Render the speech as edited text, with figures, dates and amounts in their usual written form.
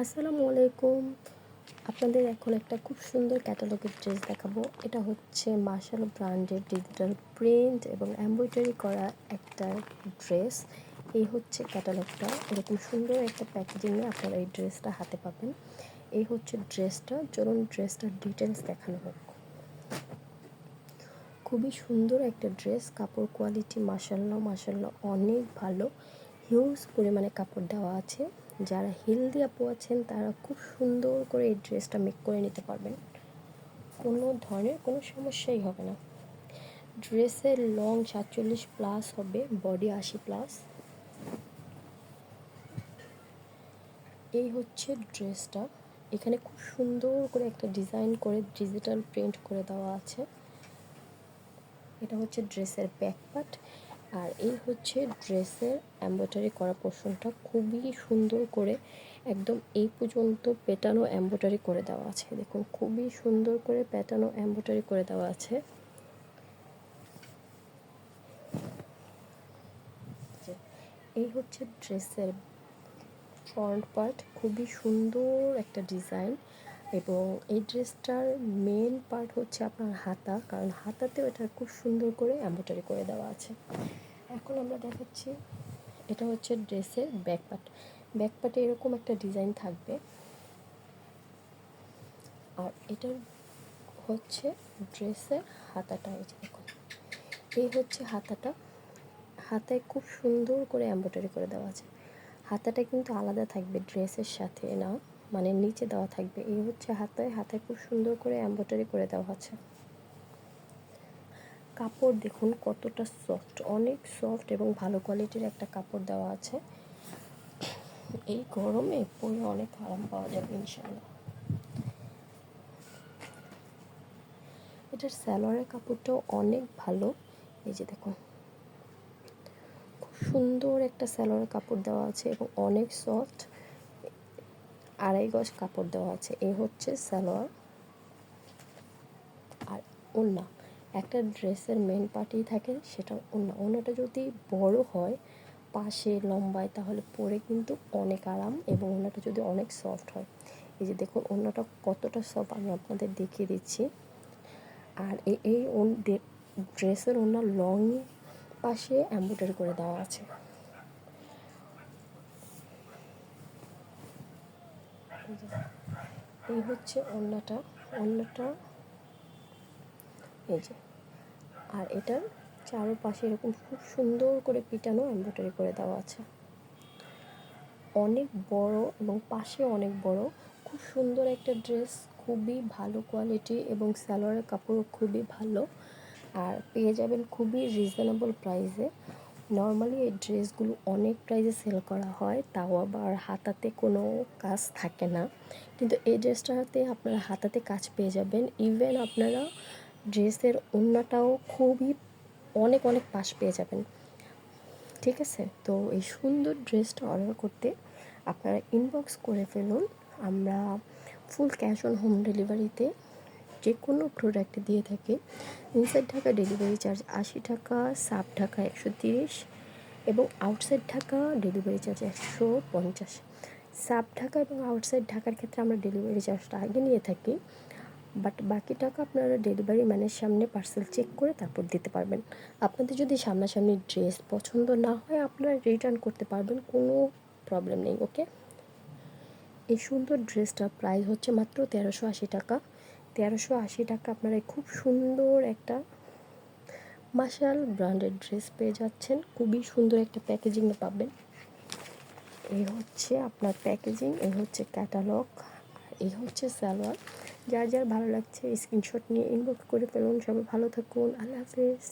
আসসালামু আলাইকুম। আপনাদের এখন একটা খুব সুন্দর ক্যাটালগের ড্রেস দেখাবো। এটা হচ্ছে মার্শাল ব্র্যান্ডের ডিজিটাল প্রিন্ট এবং এমব্রয়ডারি করা একটা ড্রেস। এই হচ্ছে ক্যাটালগটা। এরকম সুন্দর একটা প্যাকেজিংয়ে আপনারা এই ড্রেসটা হাতে পাবেন। এই হচ্ছে ড্রেসটা। চলুন ড্রেসটার ডিটেলস দেখানো হোক। খুবই সুন্দর একটা ড্রেস। কাপড় কোয়ালিটি মাশাল্লাহ অনেক ভালো। হিউজ পরিমাণে কাপড় দেওয়া আছে। যারা হেলদি আপু আছেন তারা খুব সুন্দর করে এই ড্রেসটা মেক করে নিতে পারবেন। কোনো ধরনের কোনো সমস্যাই হবে না। ড্রেসের লং 47+ হবে, বডি 80+। এই হচ্ছে ড্রেসটা। এখানে খুব সুন্দর করে একটা ডিজাইন করে ডিজিটাল প্রিন্ট করে দেওয়া আছে। এটা হচ্ছে ড্রেসের ব্যাক পার্ট। আর এই হচ্ছে ড্রেসের এমব্রয়ডারি করা পোর্শনটা। খুবই সুন্দর করে একদম এই পর্যন্ত পেটানো এমব্রয়ডারি করে দেওয়া আছে। দেখুন খুবই সুন্দর করে পেটানো এমব্রয়ডারি করে দেওয়া আছে। এই হচ্ছে ড্রেসের ফ্রন্ট পার্ট। খুবই সুন্দর একটা ডিজাইন। এবং এই ড্রেসটার মেন পার্ট হচ্ছে আপনার হাতা, কারণ হাতাতেও এটা খুব সুন্দর করে এমব্রয়ডারি করে দেওয়া আছে। এখন আমরা দেখাচ্ছি এটা হচ্ছে ড্রেসের ব্যাক পার্ট। ব্যাক পার্টে এরকম একটা ডিজাইন থাকবে। আর এটার হচ্ছে ড্রেসের হাতাটা। এই যে দেখুন, এই হচ্ছে হাতাটা। হাতায় খুব সুন্দর করে এমব্রয়ডারি করে দেওয়া আছে। হাতাটা কিন্তু আলাদা থাকবে, ড্রেসের সাথে না, মানে নিচে দেওয়া থাকবে। এই হচ্ছে হাতায় খুব সুন্দর করে এমব্রয়ডারি করে দেওয়া আছে। কাপড় দেখুন কতটা সফট, অনেক সফট এবং ভালো কোয়ালিটির একটা কাপড় দেওয়া আছে। এই গরমে পরে অনেক আরাম পাওয়া যাবে ইনশাআল্লাহ। এটার সালোয়ারের কাপড়টাও অনেক ভালো। এই যে দেখুন, খুব সুন্দর একটা সালোয়ারের কাপড় দেওয়া আছে এবং অনেক সফট। 2.5 গজ কাপড় দেওয়া আছে। এই হচ্ছে সালোয়ার আর ওড়না। একটা ড্রেসের মেন পার্টই থাকে সেটা ওড়না। ওড়নাটা যদি বড় হয়, পাশে লম্বায়, তাহলে পরে কিন্তু অনেক আরাম, এবং ওড়নাটা যদি অনেক সফট হয়। এই যে দেখুন ওড়নাটা কতটা সফট আমি আপনাদের দেখিয়ে দিচ্ছি। আর এই ড্রেসের ওড়নার লং পাশে এমব্রয়ডারি করে দেওয়া আছে। এই হচ্ছে ওড়নাটা। এই যে, আর এটার চারপাশে এরকম খুব সুন্দর করে পিটানো এমব্রয়ডারি করে দেওয়া আছে। অনেক বড় এবং পাশে অনেক বড়। খুব সুন্দর একটা ড্রেস, খুবই ভালো কোয়ালিটি এবং সালোয়ারের কাপড়ও খুবই ভালো। আর পেয়ে যাবেন খুবই রিজনেবল প্রাইসে। নর্মালি এই ড্রেসগুলো অনেক প্রাইসে সেল করা হয়, তাও আবার হাতাতে কোনো কাজ থাকে না। কিন্তু এই ড্রেসটাতে আপনারা হাতাতে কাজ পেয়ে যাবেন। ইভেন আপনারা ড্রেসের ওড়নাটাও খুবই অনেক পাশ পেয়ে যাবেন। ঠিক আছে, তো এই সুন্দর ড্রেসটা অর্ডার করতে আপনারা ইনবক্স করে ফেলুন। আমরা ফুল ক্যাশ অন হোম ডেলিভারিতে যে কোনো প্রোডাক্ট দিয়ে থাকি। ইনসাইড ঢাকা ডেলিভারি চার্জ 80 টাকা, সাব ঢাকা 130 এবং outside Dhaka delivery charge 150। Sub Dhaka এবং আউটসাইড ঢাকার ক্ষেত্রে আমরা ডেলিভারি চার্জটা আগে নিয়ে থাকি, বাট বাকি টাকা আপনারা ডেলিভারি ম্যানের সামনে পার্সেল চেক করে তারপর দিতে পারবেন। আপনাদের যদি সামনাসামনি ড্রেস পছন্দ না হয় আপনারা রিটার্ন করতে পারবেন, কোনো প্রবলেম নেই। ওকে, এই সুন্দর ড্রেসটার প্রাইস হচ্ছে মাত্র 1380 টাকা। 1380 টাকা আপনারা খুব সুন্দর একটা মার্শাল ব্র্যান্ডের ড্রেস পেয়ে যাচ্ছেন। খুবই সুন্দর একটা প্যাকেজিংয়ে পাবেন। এই হচ্ছে আপনার প্যাকেজিং, এই হচ্ছে ক্যাটালগ, এই হচ্ছে সালোয়ার। যার ভালো লাগছে স্ক্রিনশট নিয়ে ইনবক্স করে ফেলুন। সবাই ভালো থাকুন, আল্লাহ হাফেজ।